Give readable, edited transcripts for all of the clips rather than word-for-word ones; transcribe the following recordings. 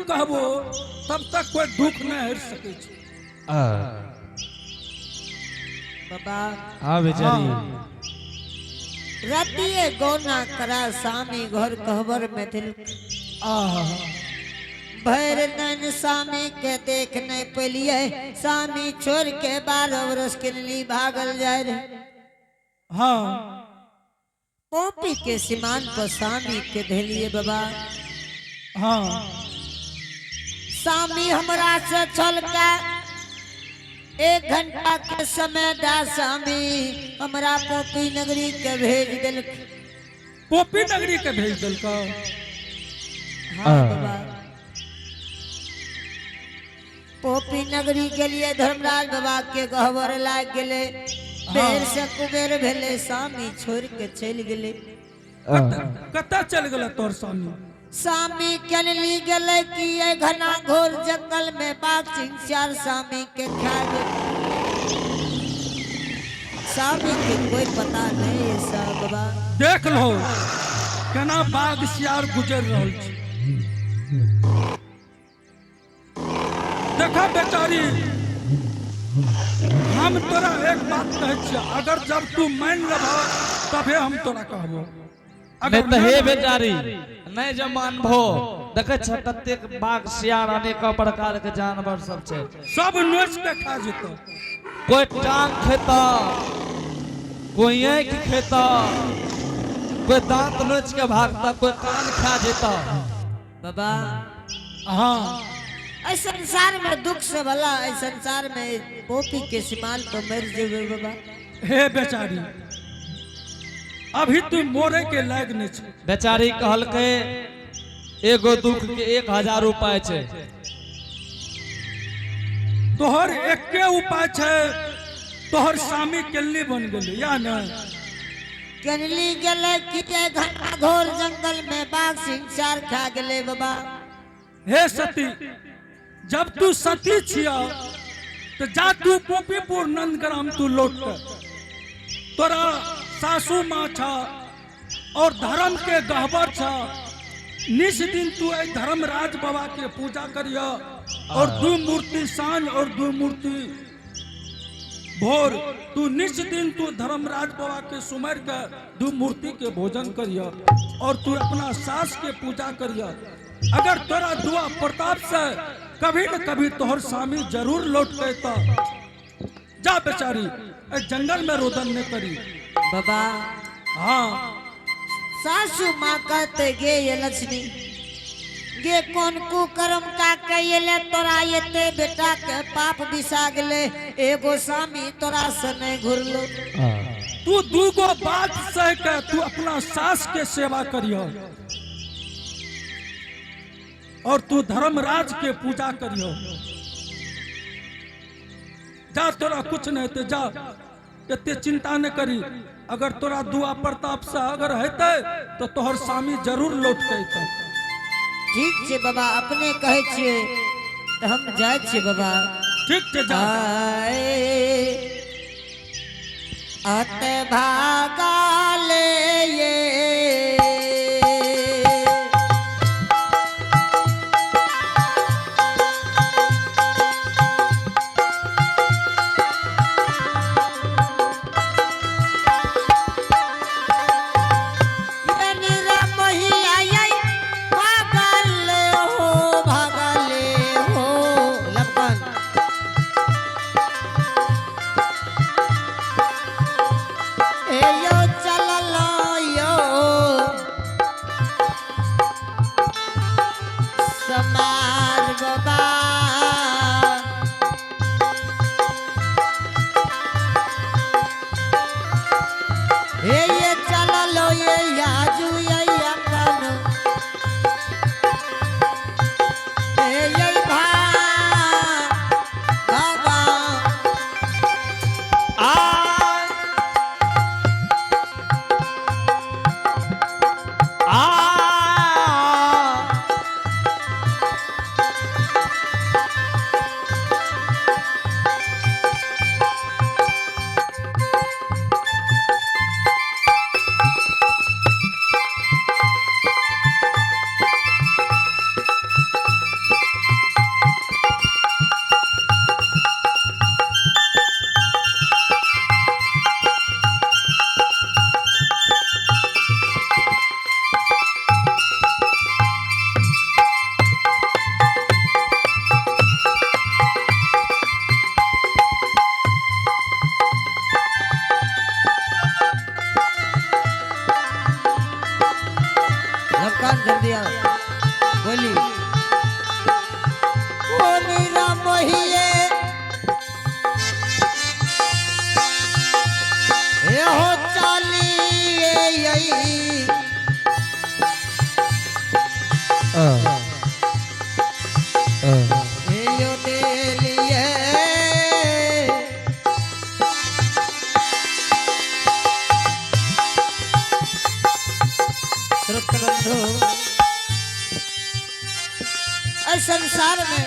कहबो तब तक कोई दुख नहीं हट सके छै। बाबा हाँ बेचारी रतिये गौना करा सामी घर कहबर में दिल भैर नैन सामी के देख नहीं पेलिए। सामी छोड़ के 12 बरस के लिए भागल जाए रहे। हाँ पोपी के सिमान पर सामी के धैलिए बाबा। हाँ सामी हमरा से चल के 1 घंटा के समय दा सामी हमरा पोपी नगरी के भेज दिल। पोपी नगरी के भेज दिल का। हाँ बाबा पोपी नगरी के लिए धर्मराज बाबा के गहवर लाग गेले। बेर से कुबेर भेले सामी छोड़ के चल गेले। कता चल गला तोर सामी? सामी कनली गेले कि ये घना घोर जंगल में बाघ सिंचार सामी के खा गए। सामी के कोई पता नहीं है सब बाबा। देख लो केना बाघ सियार गुजर रहल छै। देखा बेचारी हम तोरा एक बात कहे छियै, अगर जब तू मान लेबो तबे हम तोरा कहबो। नहीं तो हे बेचारी नहीं जब मानबो देखे छ ततेक बाघ सियार अनेक प्रकार के जानवर सब छै, सब नोच के खा जेतो। कोई टांग खाता, कोई आँख खाता, कोई दांत नोच के भागता, कोई कान खा जेता। बाबा हाँ इस संसार में दुख से भला इस संसार में पोपी के सिमान तो मर जेबे बाबा। हे बेचारी अभी तू मोरे के लायक नहीं छै। बेचारी कहल के एगो दुख के 1000 उपाय छै। तोहर एके उपाय छै, तोहर सामी केल्ली बन गेली या न? कनली गेले कि ये घना घोर जंगल में बाघ सिंचार खा गेले बाबा। हे सती जब तू सती छिया तो जा तू पोपीपुर नंदग्राम तू लौट कर। तोरा सासू माँ छा और धर्म के गहबर छा। निस दिन तू धर्मराज बाबा के पूजा करिया और 2 मूर्ति सांझ और 2 मूर्ति भोर तू निस दिन तू धर्मराज बाबा के सुमर के 2 मूर्ति के भोजन करिया और तू अपना सास के पूजा करिया। अगर तोरा दुआ प्रताप से कभी न कभी तोहर स्वामी जरूर लौट कहता। जा बेचारी जंगल में रोदन न करी बाबा। हाँ सासू माँ कहते गे ये लक्ष्मी गे कौन कुकर्म का कइले तोरा येते बेटा के पाप बिसा गेले। एगो स्वामी तोरा से नहीं घुरलो। तू 2 गो बात सह के तू अपना सास के सेवा करियो और तू धर्मराज के पूजा करियो। जा तोरा कुछ नहीं तो जा, इतने चिंता न करी। अगर तोरा दुआ प्रताप से अगर हेते तो तोहर स्वामी जरूर लौट के अइतै। ठीक छे बाबा अपने कहे छे तो हम जाए छे बाबा। ठीक छे जा। अत भागा ले ये इस संसार में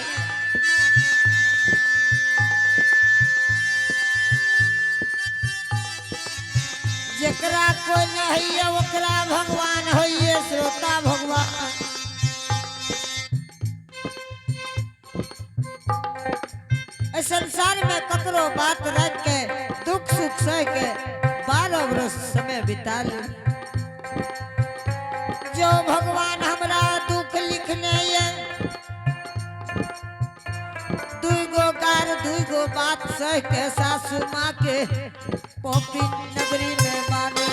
जकरा कोई नहीं है ओकरा भगवान होइए श्रोता भगवान। इस संसार में ककरो बात रख के दुख सुख सह के 12 वर्ष समय बिता ली। जो भगवान हमरा दुख लिखने ये दुगो बात सह के सासू माँ के पोपी नगरी में मानो।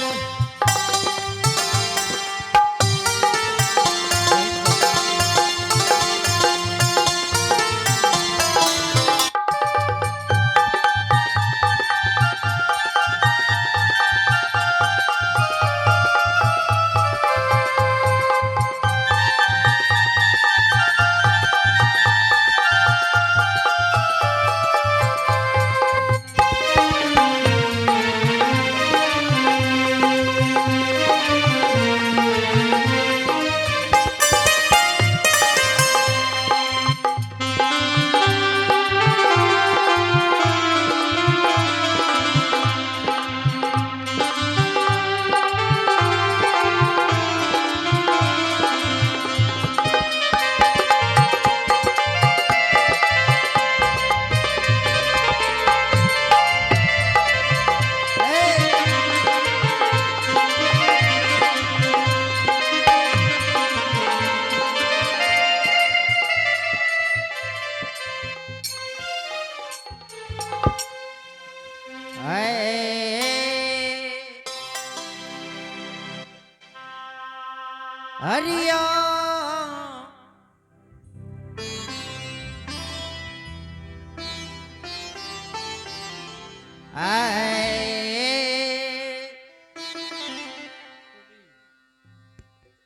हरिया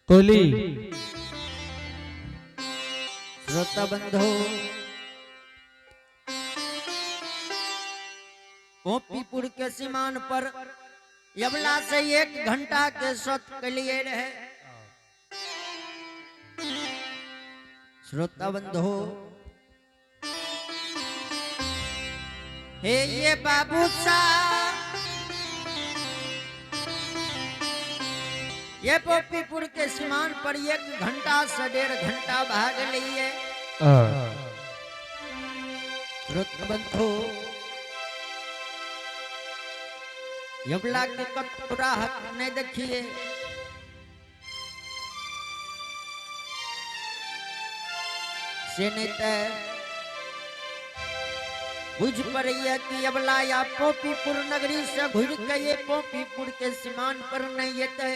कोली श्रोता बंधु गोपीपुर के सीमान पर यबला से 1 घंटा के सत के लिए रहे। श्रोता बंधु हे ये बाबू साहब ये गोपीपुर के सीमान पर 1 घंटा से 1.5 घंटा भाग लिए। श्रोता बंधु यबला के कतरा हक नहीं देखिए। से नहीं तो बुझ पड़िए कि यबला या गोपीपुर नगरी से घुर के ये गोपीपुर के सीमान पर नहीं येते।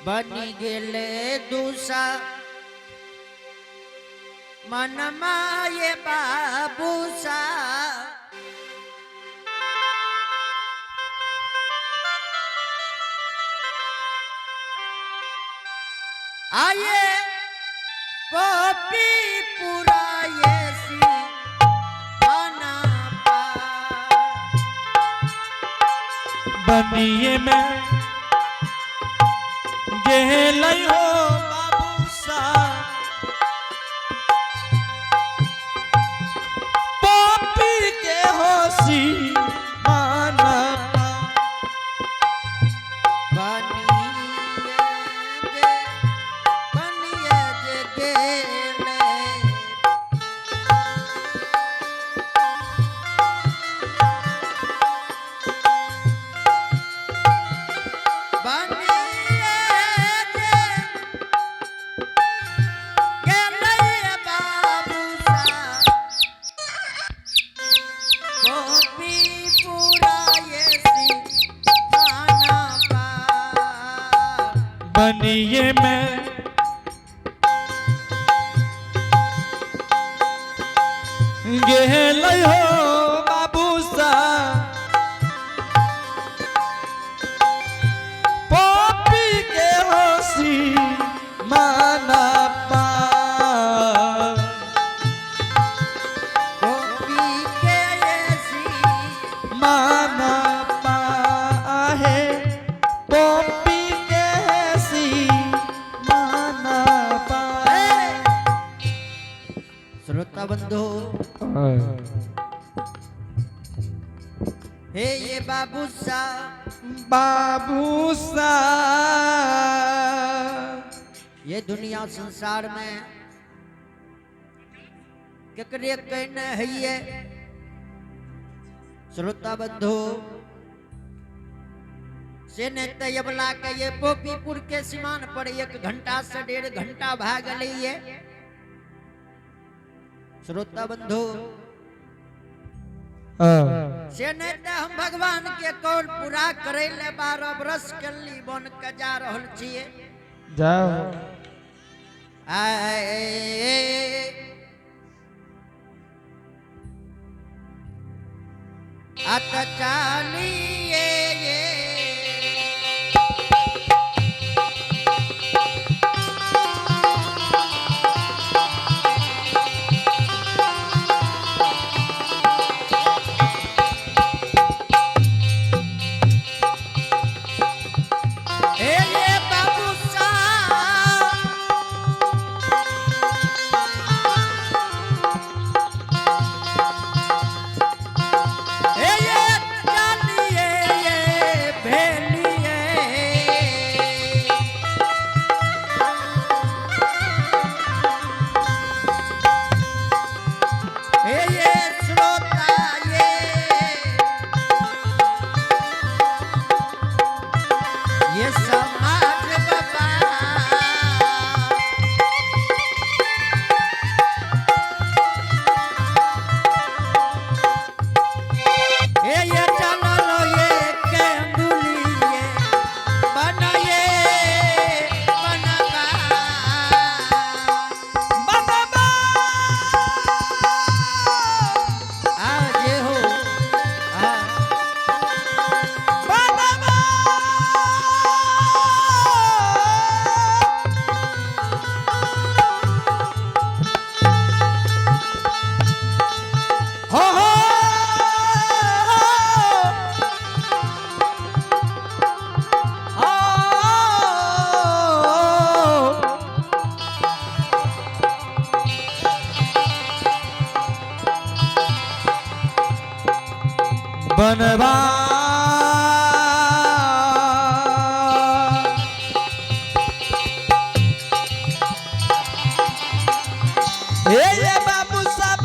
बनी गेले दूसा मनमा ये बाबूसा आये गोपीपुरा ये सी बनिए में गेलई हो बाबूसा पोपी के होसी माना बनिए जे गेले बनिए में गेलई हो बाबूसा पोपी के होसी माना पा श्रोता बंधु हे ये बाबू सा ये दुनिया संसार में केकरे कहने है ये श्रोता बंधु से ने तयबला के ये पोपीपुर के सीमान पर 1 घंटा से 1.5 घंटा भाग लिए श्रोता बंधु से ने हम भगवान के कौल पूरा करे ले 12 बरस के लिए बन के जा रहल छिए जाओ अत चालिए बनवा ये बाबू सब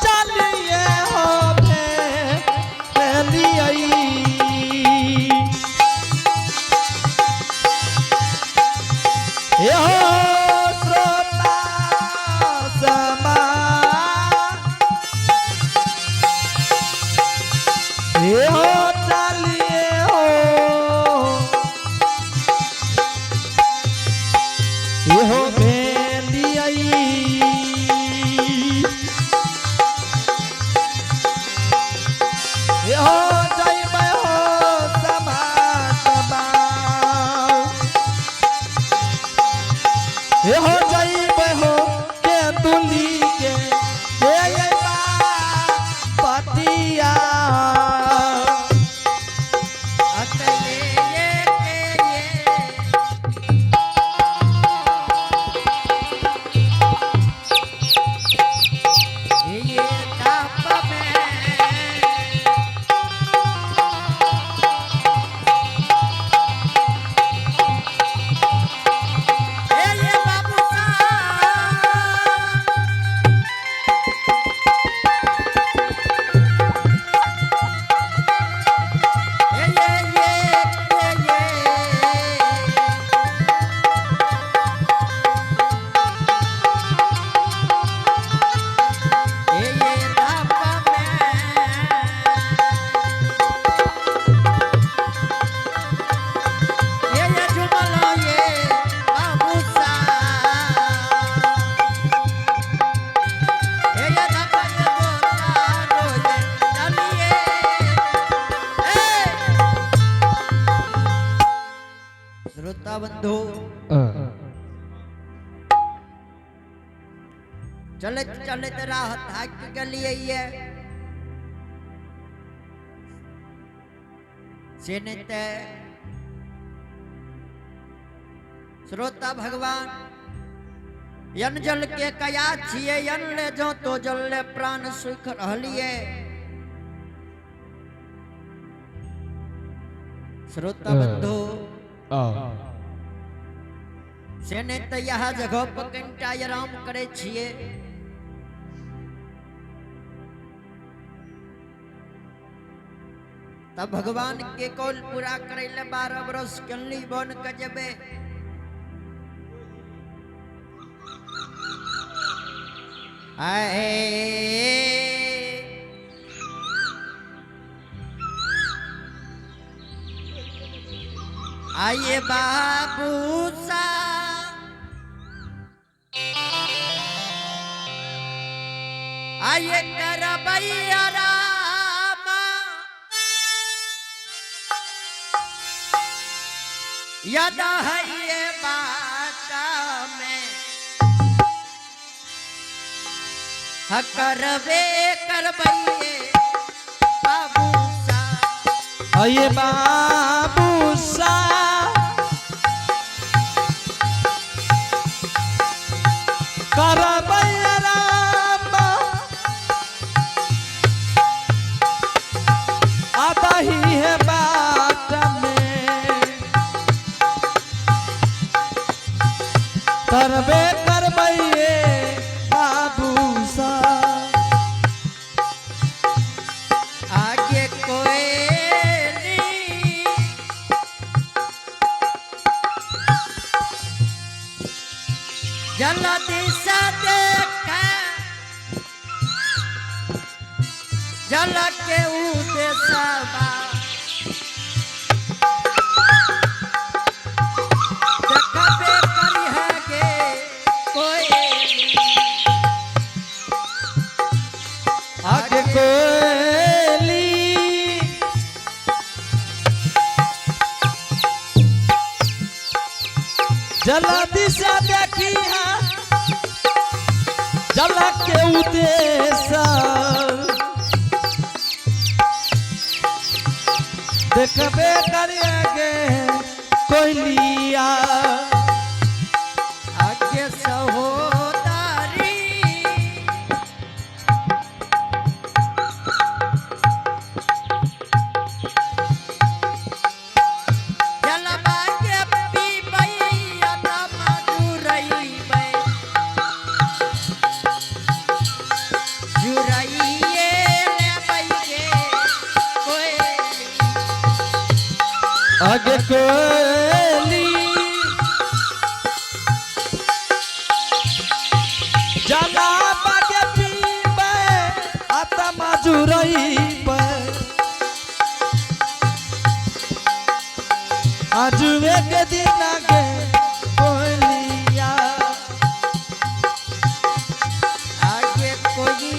चलिए हो ये हो श्रोता समा ये हो चलिए हो ये हो ये हो जय मैं हो समातमा ये हो जय मैं हो के तुली के ये पतिया श्रोता बंधु चलत चलत राह थाक गलिए सेनेत श्रोता भगवान यन जल के कया छिए यन ले जो तो जल ले प्राण सुख रहलिए। श्रोता बंधु सेने तो यह जगह पर कंटा आराम करे छिए। तब भगवान के कौल पूरा करे ले 12 बरस कल्ली बन कजबे। आइए बाबू सा आइए करबैया राम यद है ये बाटा में करबे करबैये बाबू सा। आइए बाबू सा करबैया राम आता ही है बाट में करबे करबैये बाबू सा। आगे कोई जल दिशा देखा जल के उदेशा देखबे करी है गे कोई आगे कोयली जल दिशा देखी है जल के उद्देश्य देखबे करिएगे कोयलिया। आगे सहोदरी जलवा के पीबई अदम जुरईबे जुरईए लेबई गे कोई आगे कोयली जला बागे पीबे आत्मा जुरईबे आज एक दिन आगे कोयलिया। आगे कोई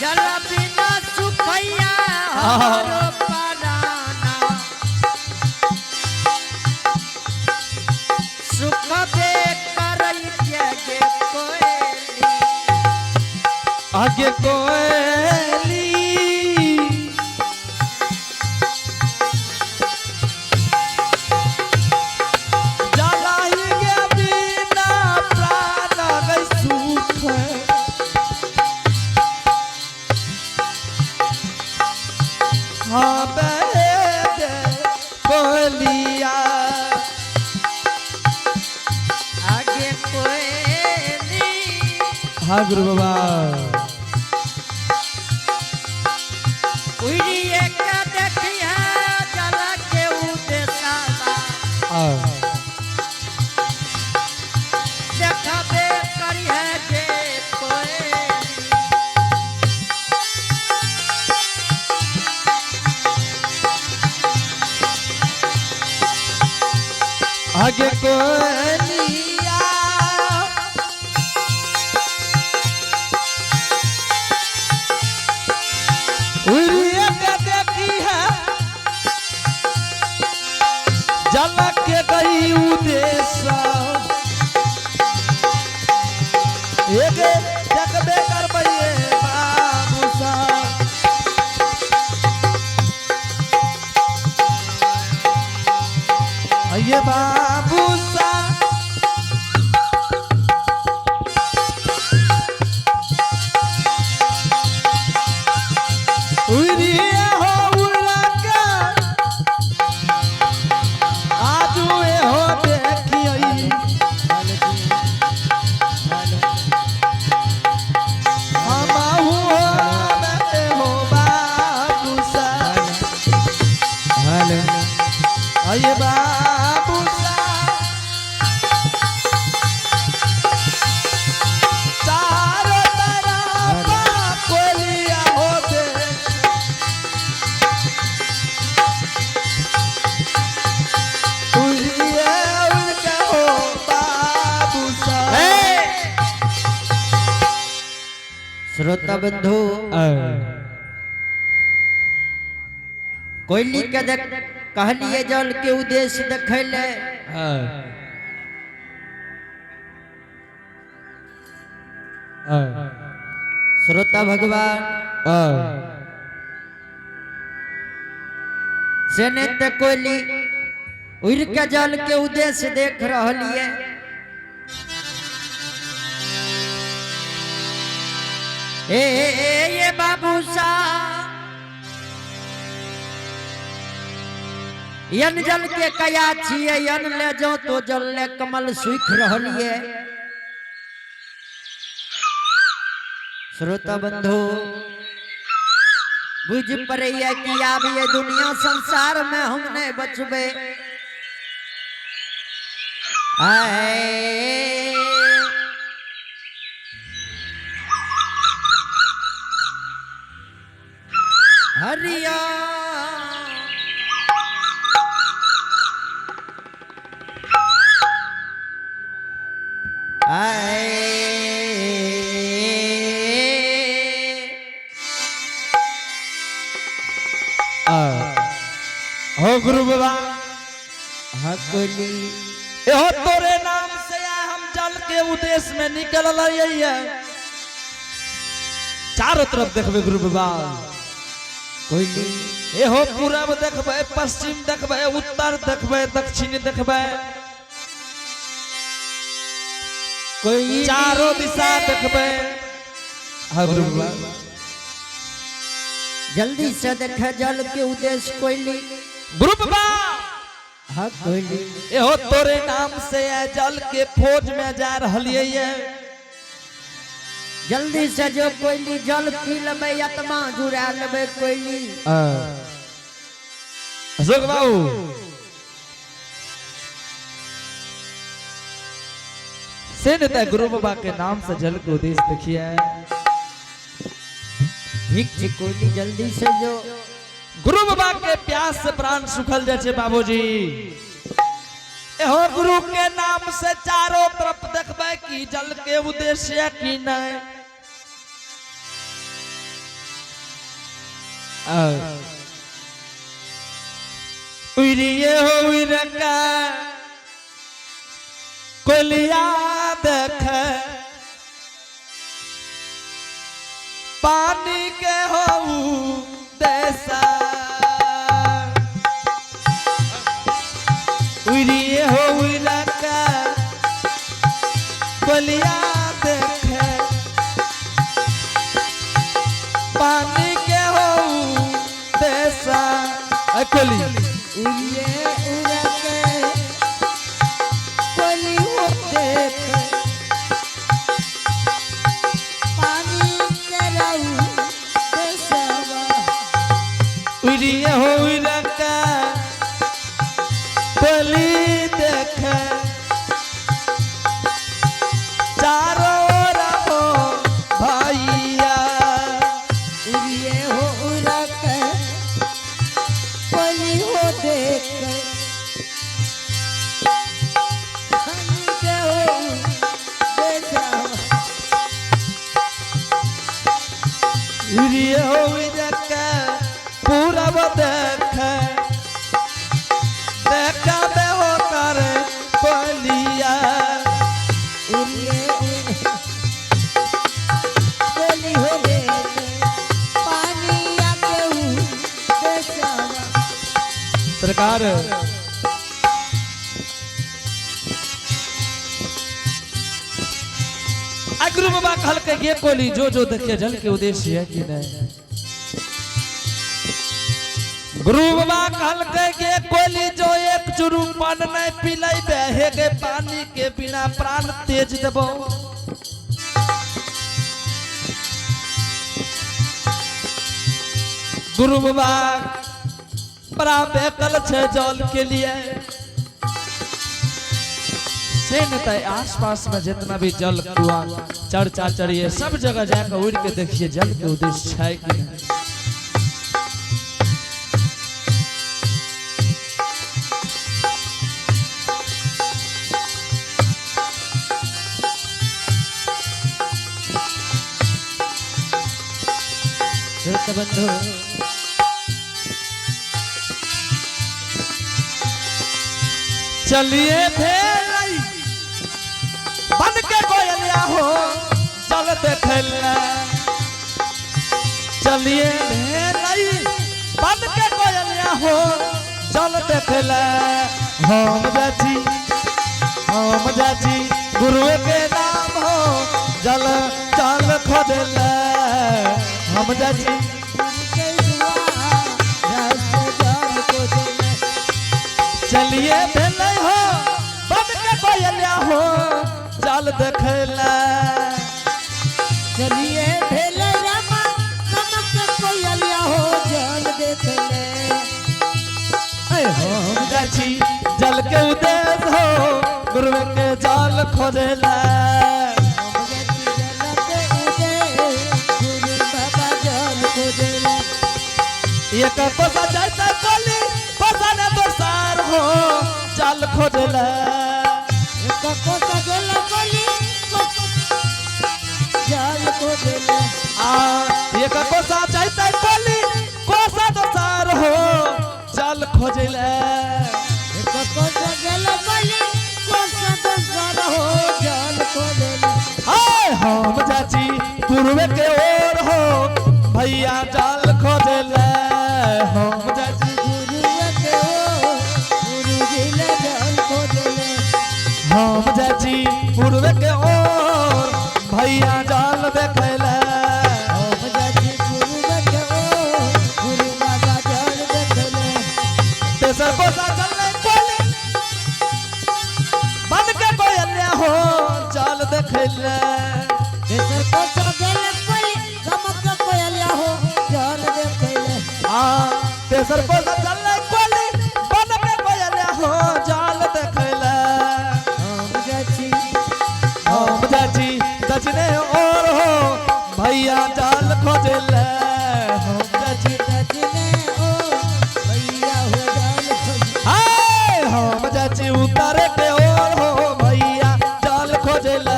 जल बिना सुखैया हमारो पराना सुख बे करई गे कोयली। आगे कोयली जलाई के बिना प्राण गई सुख हाँ बेदे कोयलिया। आगे कोयली हाँ गुरु बाबा उड़िए के देखी है जल के उदेशा देखबे करी है गे कोयली। आगे कोयलिया उड़िए के देखी है जल के गई उदेशा एक देखबे करबैये बाबू सा। आइए बाबू चारों तरफ कोलिया होते उड़िए उनका हो बाबू श्रोता बंधु कोयली के देख कहलिए जल के उद्देश्य देखले श्रोता भगवान से ने ते कोयली उड़ के जल के उद्देश्य देख रहलिए ये बाबू सा यन जल के कया छिए यन ले जो तो जल ले कमल सूख रहलिए श्रोता बंधु बुझ पड़ैया कि आब ये दुनिया संसार में हम नहीं बचबे आए हरिया हो गुरु बाबा हकली हो तोरे नाम से हम जल के उद्देश्य में निकल है चारों तरफ देखबे गुरु बाबा कोयली ए हो पूरब देखबे पश्चिम देखबे उत्तर देखबे दक्षिण देखबे कोई चारों दिशा देखबे हाँ गुरु बाबा जल्दी से देखे जल के उद्देश्य कोयली गुरु बाबा हाँ कोयली ए हो तोरे नाम से जल के फौज में जा रहलिए ये जल्दी से जो कोयली जल पी लेबे आत्मा जुड़ा लेबे कोयली अशोक बाबू से नेता गुरु बाबा के नाम से जल के उद्देश्य देखिए ठीक ठीक कोयली जल्दी से जो गुरु बाबा के प्यास से प्राण सुखल जाए बाबूजी एहो गुरु के नाम से चारों तरफ देखबे कि जल के उद्देश्य की नहीं उड़िए हो उड़का कोलिया देख पानी के हो देसा उड़िए हो उड़का कोलिया देख पानी के हो देसा कोली उड़िए उड़के कोयली हो देख पानी के रहू देसवा उड़िए हो उड़का कोली देख चारों रहो भैया उड़िए हो उड़के कोयली हो देख पानी के हो देसवा उड़िए हो उड़का पूरब देख देखा बे हो कर कोलिया उड़िए कोयली हो देख पानी आके हूँ देसवा सरकार गुरु बाबा कहल के ये कोली जो जो देखिए जल के उद्देश्य है कि नहीं गुरु बाबा कहल के ये कोली जो एक चुरू पान नहीं पिलाई बहे के पानी के बिना प्राण तेज देबो गुरु बाबा बड़ा बेकल छे जल के लिए से न आस पास में जितना भी जल कुआं चर्चा चढ़िए सब जगह जाकर उड़ के देखिए जल के उद्देश्य है कि नहीं। बंधु चलिए भेलई बन के कोयलिया हो जल देखला चलिए भेलई बन के कोयलिया हो जल देखला हम जाची गुरु के नाम हो जल जल खोजला हम जाची चलिए भेलै हो बन के कोयलिया हो जल देखला चलिए भेले रामा नमक के कोयलिया हो जल देखले हम जाची जल के उदेश हो गुरु के जल खोजला एक कोसा जाता कोली कोसा ने दोसार हो जल खोजला एक कोसा जल कोली जल खोजला एक कोसा जाता कोली कोसा दोसार हो जल खोजला एक कोसा जल कोली कोसा दोसार हो जल खोजला हाय हम जाची गुरु के ओर हो भैया जल खोजला हम जाची हम जाची पूर्व के ओर भैया जाल देखला हम जाची पूर्व के ओर गुरु बाबा जाल देखले तेसर कोसा चलने कोली बन के कोयलिया हो जाल देखला तेसर कोसा चलने कोली चमक के कोयलिया हो जाल देखले तेसर कोसा चलने कोली बन के कोयलिया हो जाल देखला हम जाची दक्षिणे और हो भैया जाल खोजला हम जाची दक्षिणे ओ भैया हो जाल खोजला हाय हम जाची उत्तर के ओर हो भैया जाल खोजला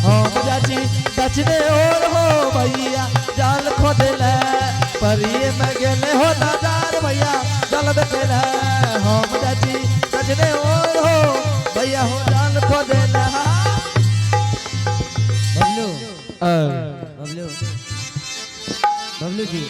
हम जाची दक्षिणे ओर हो भैया जाल खोजला परिये में गेले हो नजार भैया जाल देखला हम जाची दक्षिणे ओर हो भैया हो जाल खोजला बबलू बबलू जी